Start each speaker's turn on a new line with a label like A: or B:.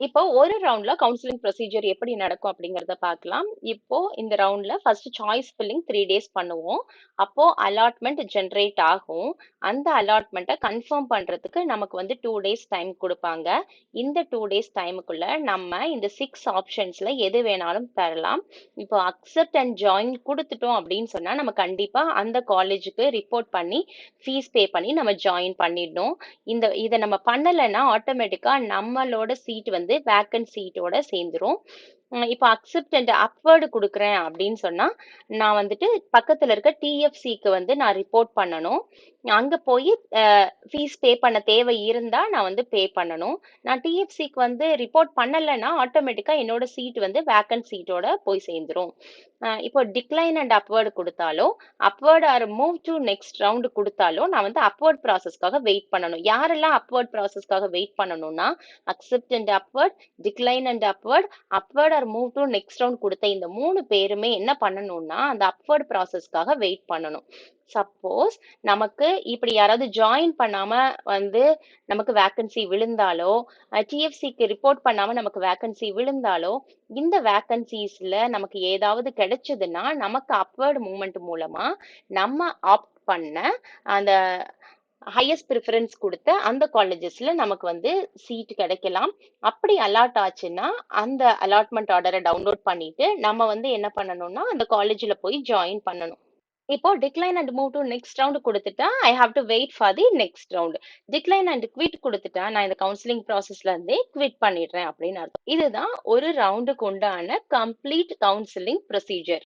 A: இப்போ ஒரு ரவுண்ட்ல கவுன்சிலிங் ப்ரொசீஜர் எப்படி நடக்கும் அப்படிங்கிறத பார்க்கலாம். இப்போ இந்த ரவுண்ட்ல ஃபர்ஸ்ட் சாய்ஸ் ஃபில்லிங் 3 டேஸ் பண்ணுவோம். அப்போ அலாட்மெண்ட் ஜெனரேட் ஆகும். அந்த அலாட்மெண்ட்ட கன்ஃபார்ம் பண்றதுக்கு நமக்கு வந்து 2 டேஸ் டைம் குடுப்பாங்க. இந்த 2 டேஸ் டைமுக்குள்ள நம்ம இந்த 6 ஆப்ஷன்ஸ்ல எது வேணாலும் தரலாம். இப்போ அக்செப்ட் அண்ட் ஜாயின் குடுத்துட்டோம் அப்படின்னு சொன்னா, நம்ம கண்டிப்பா அந்த காலேஜுக்கு ரிப்போர்ட் பண்ணி, ஃபீஸ் பே பண்ணி நம்ம ஜாயின் பண்ணிடணும். இத நம்ம பண்ணலைன்னா ஆட்டோமேட்டிக்கா நம்மளோட சீட் வந்து வேக்கன்ட் சீட்டோட சேர்ந்துரும். இப்போ அக்செப்ட் அண்ட் அப்வர்டு கொடுக்குறேன் அப்படின்னு சொன்னா நான் வந்துட்டு பக்கத்துல இருக்க டிஎஃப்சிக்கு வந்து நான் ரிப்போர்ட் பண்ணணும். அங்க போய் ஃபீஸ் பே பண்ண தேவை இருந்தா நான் வந்து பே பண்ணணும். நான் டிஎஃப்சிக்கு வந்து ரிப்போர்ட் பண்ணலைன்னா ஆட்டோமேட்டிக்கா என்னோட சீட் வந்து வேக்கன்ட் சீட்டோட போய் சேர்ந்துரும். இப்போ டிக்ளைன் அண்ட் அப்வர்டு கொடுத்தாலோ upward or move to next round கொடுத்தாலும் நான் வந்து அப்வர்ட் ப்ராசஸ்க்காக வெயிட் பண்ணணும். யாரெல்லாம் அப்வர்ட் ப்ராசஸ்க்காக வெயிட் பண்ணணும்னா accept and upward, decline and upward, upward or move to next round கொடுத்த இந்த 3 பேருமே என்ன பண்ணணும்னா அந்த அப்வர்ட் ப்ராசஸ்க்காக வெயிட் பண்ணணும். சப்போஸ் நமக்கு இப்படி யாராவது ஜாயின் பண்ணாம வந்து நமக்கு வேக்கன்சி விழுந்தாலோ, டிஎஃப்சிக்கு ரிப்போர்ட் பண்ணாம நமக்கு வேக்கன்சி விழுந்தாலோ, இந்த வேக்கன்சிஸ்ல நமக்கு ஏதாவது கிடைச்சதுன்னா நமக்கு அப்வர்ட் மூவ்மெண்ட் மூலமா நம்ம ஆப்ட் பண்ண அந்த ஹையஸ்ட் ப்ரிஃபரன்ஸ் கொடுத்த அந்த காலேஜஸ்ல நமக்கு வந்து சீட் கிடைக்கலாம். அப்படி அலாட் ஆச்சுன்னா அந்த அலாட்மெண்ட் ஆர்டரை டவுன்லோட் பண்ணிட்டு நம்ம வந்து என்ன பண்ணணும்னா அந்த காலேஜ்ல போய் ஜாயின் பண்ணணும். இப்போ decline and move to next round கொடுத்துட்டா I have to wait for the next round. Decline and quit கொடுத்துட்டா நான் இந்த கவுன்சிலிங் ப்ராசஸ்ல இருந்தே குவிட் பண்ணிடுறேன் அப்படின்னு அர்த்தம். இதுதான் ஒரு ரவுண்டுக்கு உண்டான கம்ப்ளீட் கவுன்சிலிங் ப்ரொசீஜர்.